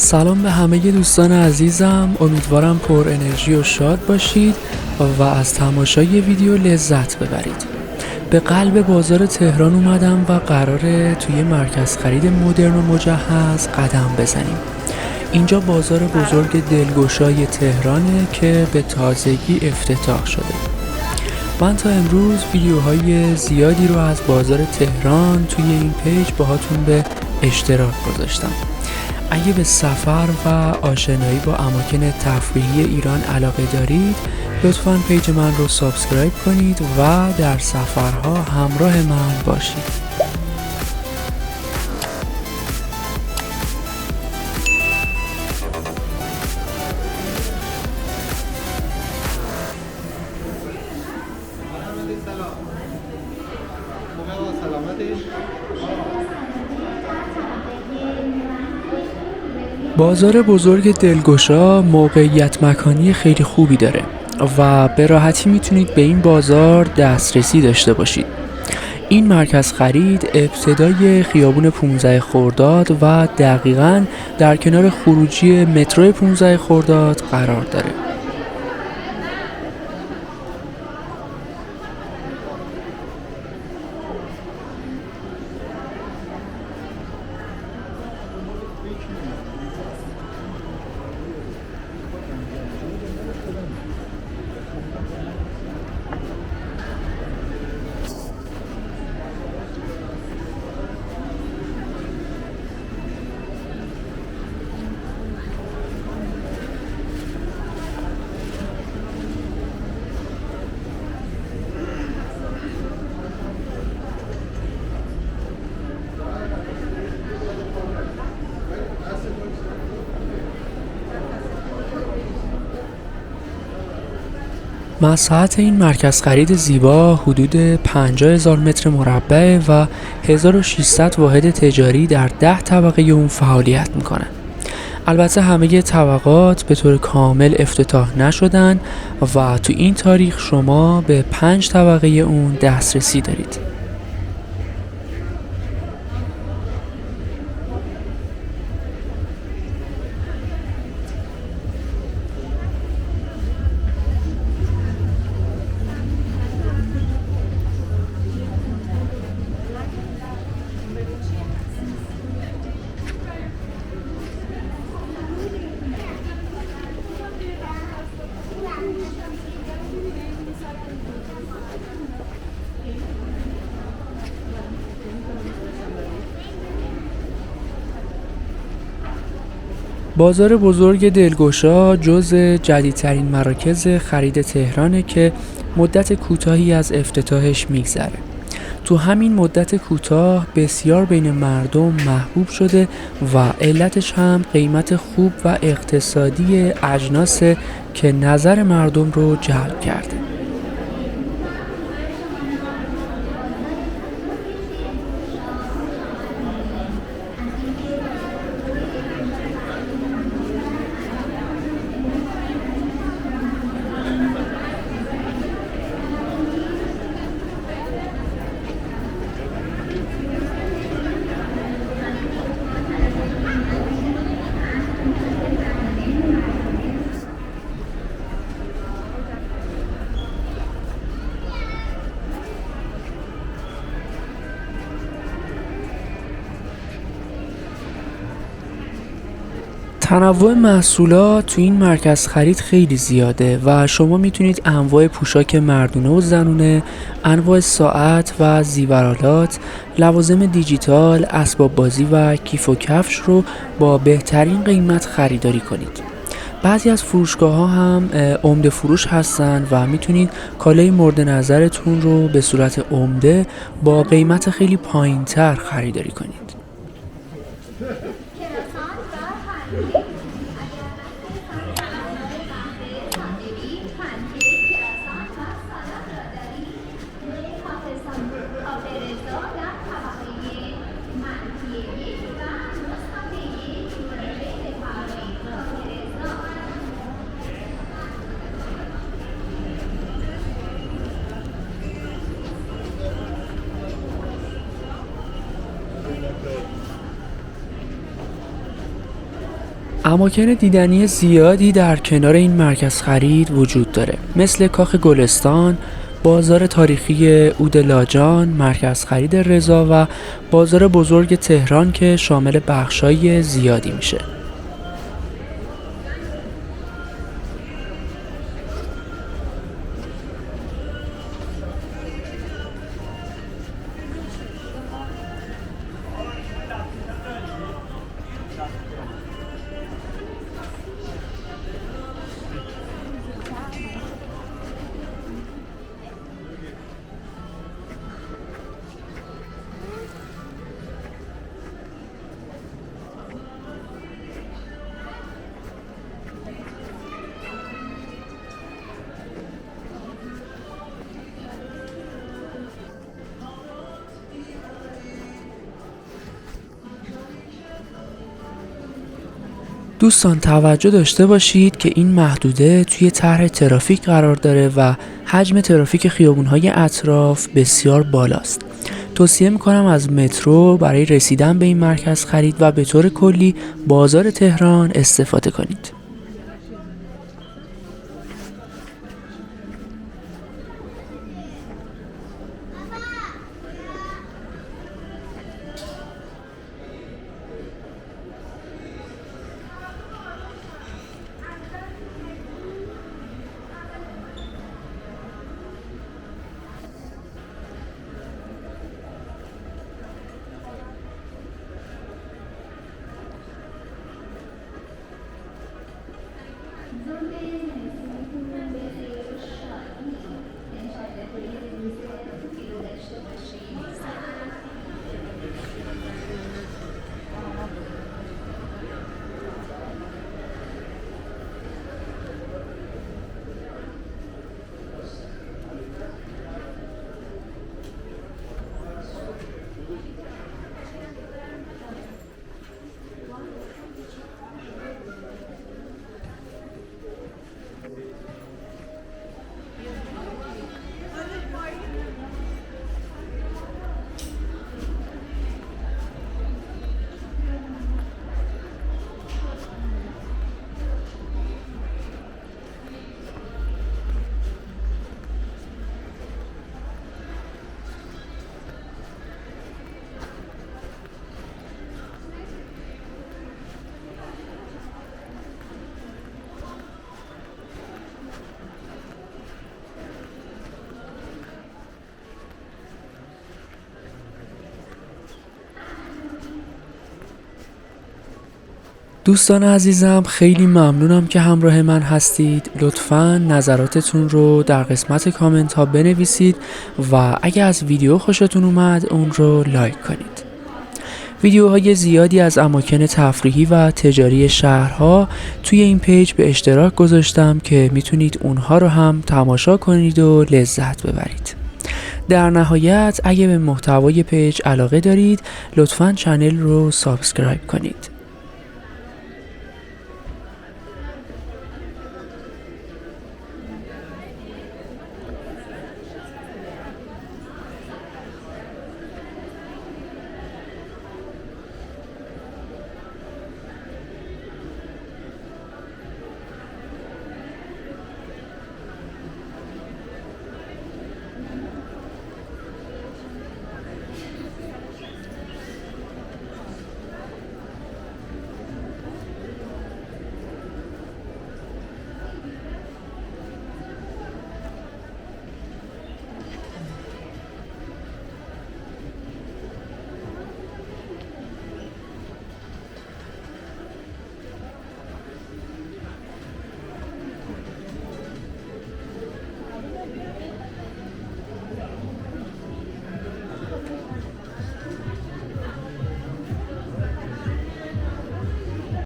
سلام به همه دوستان عزیزم، امیدوارم پر انرژی و شاد باشید و از تماشای ویدیو لذت ببرید. به قلب بازار تهران اومدم و قراره توی مرکز خرید مدرن و مجهز قدم بزنیم. اینجا بازار بزرگ دلگشای تهرانه که به تازگی افتتاح شده. من تا امروز ویدیوهای زیادی رو از بازار تهران توی این پیج باهاتون به اشتراک گذاشتم. اگه به سفر و آشنایی با اماکن تفریحی ایران علاقه دارید، لطفاً پیج من رو سابسکرایب کنید و در سفرها همراه من باشید. بازار بزرگ دلگشا موقعیت مکانی خیلی خوبی داره و به راحتی میتونید به این بازار دسترسی داشته باشید. این مرکز خرید ابتدای خیابون 15 خرداد و دقیقاً در کنار خروجی مترو 15 خرداد قرار داره. مساحت این مرکز خرید زیبا حدود 50,000 متر مربع و 1600 واحد تجاری در 10 طبقه اون فعالیت میکنه. البته همه طبقات به طور کامل افتتاح نشدن و تو این تاریخ شما به 5 طبقه اون دسترسی دارید. بازار بزرگ دلگشا جزء جدیدترین مراکز خرید تهرانه که مدت کوتاهی از افتتاحش میگذره. تو همین مدت کوتاه بسیار بین مردم محبوب شده و علتش هم قیمت خوب و اقتصادی اجناسه که نظر مردم رو جلب کرده. تنوع محصولات تو این مرکز خرید خیلی زیاده و شما میتونید انواع پوشاک مردونه و زنونه، انواع ساعت و زیورآلات، لوازم دیجیتال، اسباب بازی و کیف و کفش رو با بهترین قیمت خریداری کنید. بعضی از فروشگاه‌ها هم عمده فروش هستن و میتونید کالای مورد نظرتون رو به صورت عمده با قیمت خیلی پایین‌تر خریداری کنید. اماکن دیدنی زیادی در کنار این مرکز خرید وجود داره، مثل کاخ گلستان، بازار تاریخی عود لاجان، مرکز خرید رضا و بازار بزرگ تهران که شامل بخشای زیادی میشه. دوستان توجه داشته باشید که این محدوده توی طرح ترافیک قرار داره و حجم ترافیک خیابون‌های اطراف بسیار بالاست. توصیه میکنم از مترو برای رسیدن به این مرکز خرید و به طور کلی بازار تهران استفاده کنید. دوستان عزیزم خیلی ممنونم که همراه من هستید. لطفاً نظراتتون رو در قسمت کامنت ها بنویسید و اگه از ویدیو خوشتون اومد اون رو لایک کنید. ویدیوهای زیادی از اماکن تفریحی و تجاری شهرها توی این پیج به اشتراک گذاشتم که میتونید اونها رو هم تماشا کنید و لذت ببرید. در نهایت اگه به محتوای پیج علاقه دارید لطفاً چنل رو سابسکرایب کنید.